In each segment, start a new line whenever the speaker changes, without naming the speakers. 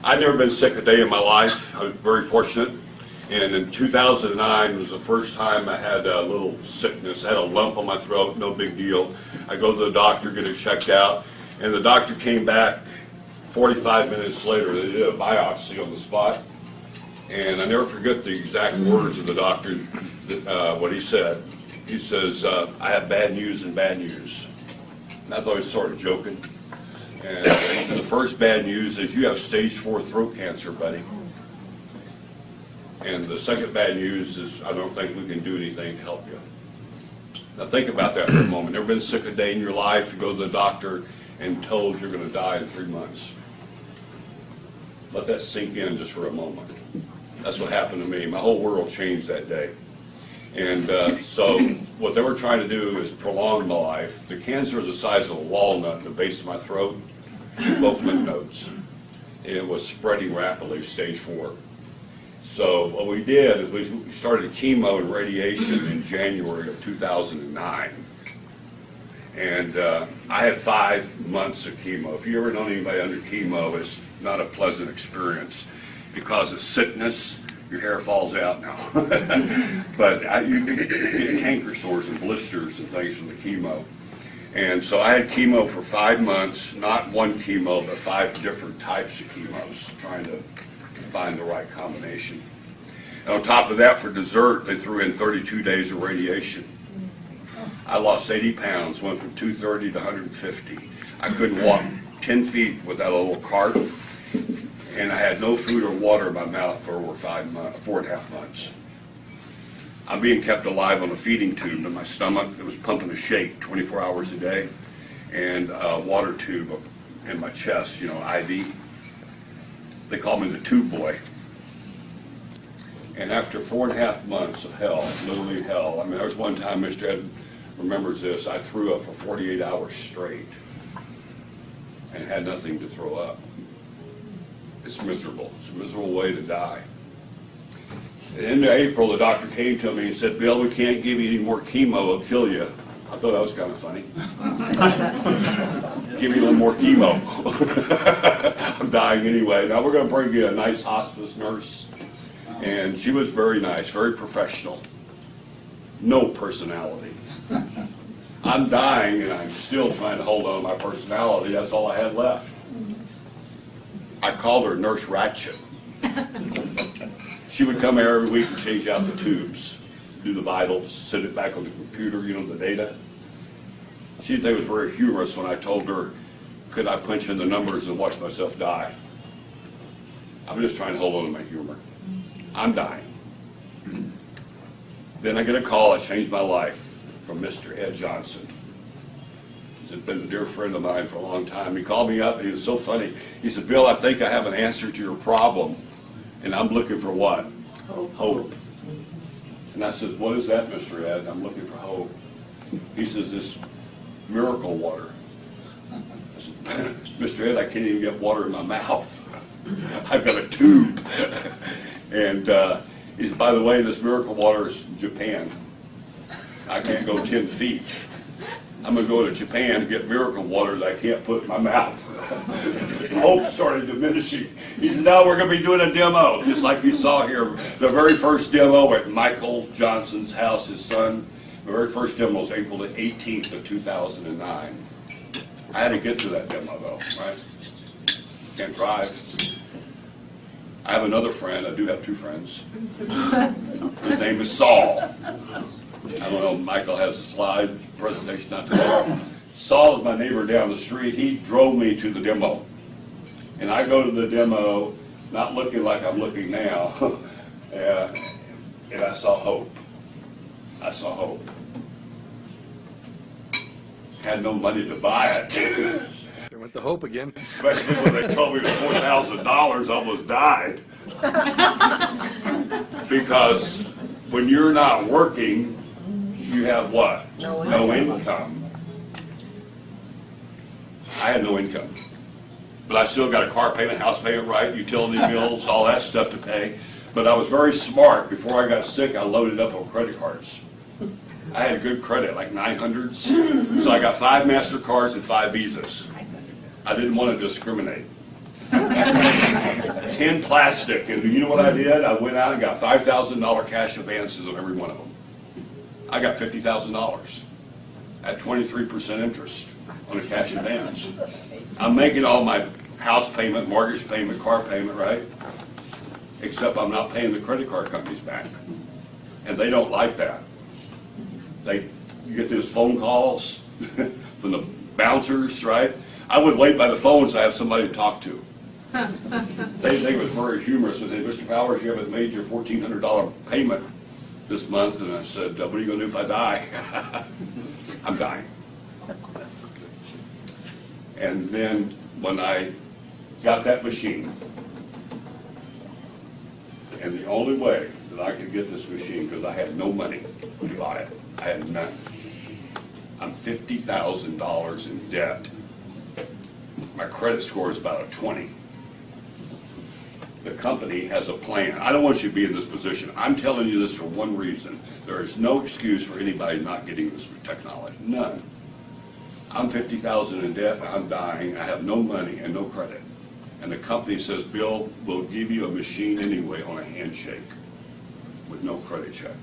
I'd never been sick a day in my life. I was very fortunate. And in 2009 was the first time I had a little sickness. I had a lump on my throat, no big deal. I go to the doctor, get it checked out, and the doctor came back 45 minutes later. They did a biopsy on the spot. And I never forget the exact words of the doctor, what he said. He says, I have bad news and bad news. And I thought he was sort of joking. And the first bad news is you have stage 4 throat cancer, buddy. And the second bad news is I don't think we can do anything to help you. Now think about that for a moment. Never been sick a day in your life, you go to the doctor and told you're going to die in 3 months. Let that sink in just for a moment. That's what happened to me. My whole world changed that day. And so what they were trying to do is prolong my life. The cancer is the size of a walnut in the base of my throat, both lymph nodes. And it was spreading rapidly, stage 4. So what we did is we started chemo and radiation in January of 2009. And I had 5 months of chemo. If you ever known anybody under chemo, it's not a pleasant experience because of sickness. Your hair falls out now. But you get canker sores and blisters and things from the chemo. And so I had chemo for 5 months, not one chemo, but 5 different types of chemos, trying to find the right combination. And on top of that, for dessert, they threw in 32 days of radiation. I lost 80 pounds, went from 230 to 150. I couldn't walk 10 feet without a little cart. And I had no food or water in my mouth for over 4.5 months. I'm being kept alive on a feeding tube in my stomach. It was pumping a shake 24 hours a day, and a water tube in my chest, you know, IV. They call me the tube boy. And after 4.5 months of hell, literally hell, I mean, there was one time, Mr. Ed remembers this, I threw up for 48 hours straight and had nothing to throw up. It's miserable. It's a miserable way to die. At the end of April, the doctor came to me and said, Bill, we can't give you any more chemo, it'll kill you. I thought that was kind of funny. Give me a little more chemo. I'm dying anyway. Now we're going to bring you a nice hospice nurse. And she was very nice, very professional. No personality. I'm dying and I'm still trying to hold on to my personality. That's all I had left. I called her Nurse Ratchet. She would come here every week and change out the tubes, do the vitals, sit it back on the computer, you know, the data. She thought it was very humorous when I told her, could I punch in the numbers and watch myself die? I'm just trying to hold on to my humor. I'm dying. Then I get a call, I changed my life, from Mr. Ed Johnson. He's been a dear friend of mine for a long time. He called me up and he was so funny. He said, Bill, I think I have an answer to your problem. And I'm looking for what? Hope. And I said, what is that, Mr. Ed? I'm looking for hope. He says, this miracle water. I said, Mr. Ed, I can't even get water in my mouth. I've got a tube. And he said, by the way, this miracle water is from Japan. I can't go 10 feet. I'm going to go to Japan to get miracle water that I can't put in my mouth. Hope started diminishing. He said, now we're going to be doing a demo, just like you saw here. The very first demo at Michael Johnson's house, his son. The very first demo was April the 18th of 2009. I had to get to that demo, though, right? Can't drive. I have another friend. I do have 2 friends. His name is Saul. I don't know, Michael has a slide, presentation not today. Saul is my neighbor down the street. He drove me to the demo. And I go to the demo, not looking like I'm looking now, and I saw hope. I saw hope. Had no money to buy it.
There went the hope again.
Especially when they told me the $4,000, almost died. Because when you're not working, you have what? No income. I had no income. But I still got a car payment, house payment, right, utility bills, all that stuff to pay. But I was very smart. Before I got sick, I loaded up on credit cards. I had good credit, like 900s. So I got 5 MasterCards and 5 Visas. I didn't want to discriminate. tin plastic, and you know what I did? I went out and got $5,000 cash advances on every one of them. I got $50,000 at 23% interest on a cash advance. I'm making all my house payment, mortgage payment, car payment, right? Except I'm not paying the credit card companies back. And they don't like that. You get those phone calls from the bouncers, right? I would wait by the phone so I have somebody to talk to. They think it was very humorous. And they said, Mr. Powers, you haven't made your $1,400 payment this month. And I said, what are you going to do if I die? I'm dying. And then when I got that machine, and the only way that I could get this machine, because I had no money to buy it, I had none. I'm $50,000 in debt. My credit score is about a 20. The company has a plan. I don't want you to be in this position. I'm telling you this for one reason. There is no excuse for anybody not getting this technology. None. I'm $50,000 in debt, and I'm dying. I have no money and no credit. And the company says, Bill, we'll give you a machine anyway on a handshake with no credit check.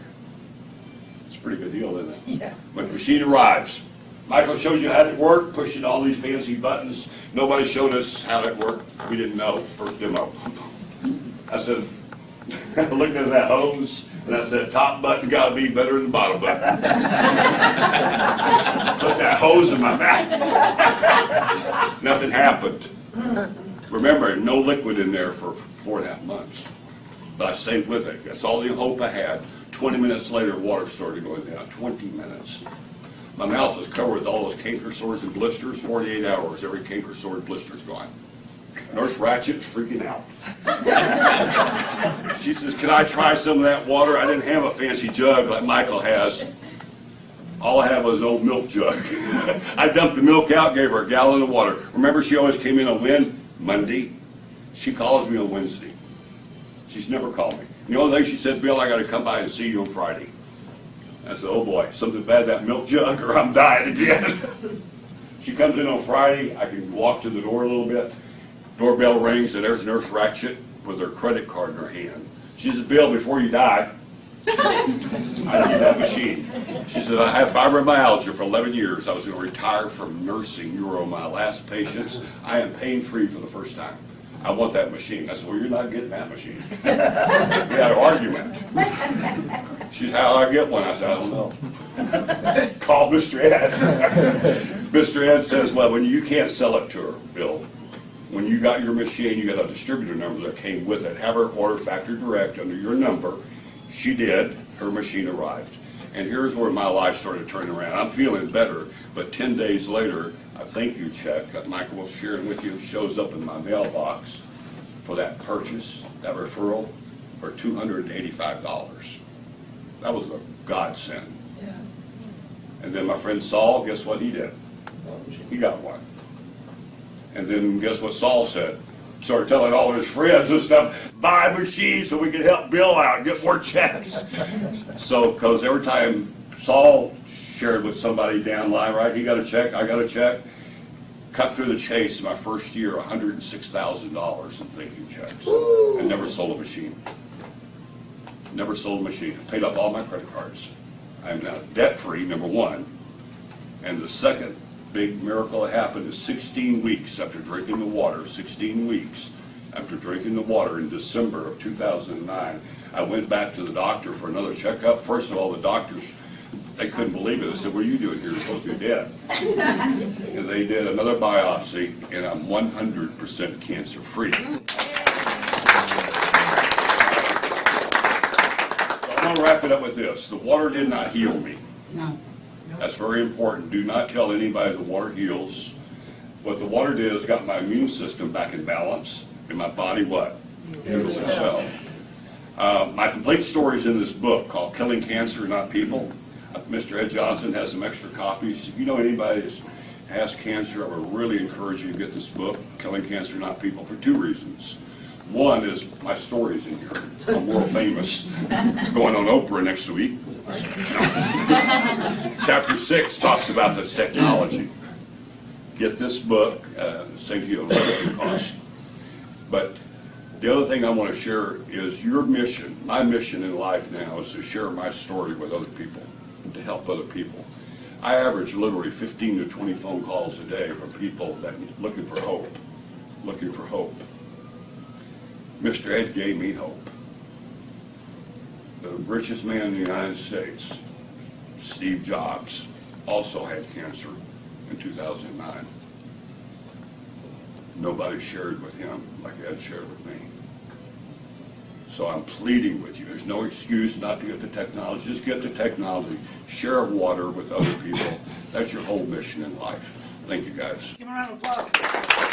It's a pretty good deal, isn't it?
Yeah.
When the machine arrives, Michael showed you how it worked, pushing all these fancy buttons. Nobody showed us how it worked. We didn't know. First demo. I said, I looked at that hose, and I said, top button got to be better than the bottom button. Put that hose in my mouth. Nothing happened. Remember, no liquid in there for 4.5 months. But I stayed with it. That's all the hope I had. 20 minutes later, water started going down. 20 minutes. My mouth was covered with all those canker sores and blisters. 48 hours, every canker sore and blister's gone. Nurse Ratchet's freaking out. She says, can I try some of that water? I didn't have a fancy jug like Michael has. All I had was an old milk jug. I dumped the milk out, gave her a gallon of water. Remember, she always came in on Monday. She calls me on Wednesday. She's never called me. The only thing she said, Bill, I got to come by and see you on Friday. I said, oh boy, something bad, that milk jug, or I'm dying again. She comes in on Friday. I can walk to the door a little bit. Doorbell rings, and there's Nurse Ratchet with her credit card in her hand. She said, Bill, before you die, I need that machine. She said, I have fibromyalgia for 11 years. I was going to retire from nursing. You were my last patients. I am pain-free for the first time. I want that machine. I said, well, you're not getting that machine. We had an argument. She said, how do I get one? I said, I don't know. Call Mr. Ed. Mr. Ed says, well, when you can't sell it to her, Bill, when you got your machine, you got a distributor number that came with it. Have her order factory direct under your number. She did. Her machine arrived. And here's where my life started turning around. I'm feeling better, but 10 days later, a thank you check that Michael was sharing with you shows up in my mailbox for that purchase, that referral, for $285. That was a godsend.
Yeah.
And then my friend Saul, guess what he did? He got one. And then guess what Saul said? Started telling all his friends and stuff, buy a machine so we can help Bill out, get more checks. So, because every time Saul shared with somebody down the line, right, he got a check, I got a check, cut through the chase my first year, $106,000 in thank you checks. And never sold a machine. Never sold a machine. Paid off all my credit cards. I'm now debt-free, number one. And the second big miracle that happened is 16 weeks after drinking the water, 16 weeks after drinking the water in December of 2009, I went back to the doctor for another checkup. First of all, the doctors, they couldn't believe it. They said, what are you doing here? You're supposed to be dead. And they did another biopsy, and I'm 100% cancer-free. So I'm going to wrap it up with this. The water did not heal me.
No.
That's very important. Do not tell anybody the water heals. What the water did is got my immune system back in balance, and my body what? Heals itself. My complete story is in this book called Killing Cancer, Not People. Mr. Ed Johnson has some extra copies. If you know anybody that has cancer, I would really encourage you to get this book, Killing Cancer, Not People, for two reasons. One is my story's in here. I'm world famous. Going on Oprah next week. Chapter 6 talks about this technology. Get this book, saves you a little cost. But The other thing I want to share is your mission. My mission in life now is to share my story with other people, and to help other people. I average literally 15 to 20 phone calls a day from people that looking for hope, looking for hope. Mr. Ed gave me hope. The richest man in the United States, Steve Jobs, also had cancer in 2009. Nobody shared with him like Ed shared with me. So I'm pleading with you. There's no excuse not to get the technology. Just get the technology. Share water with other people. That's your whole mission in life. Thank you, guys.
Give him a round of applause.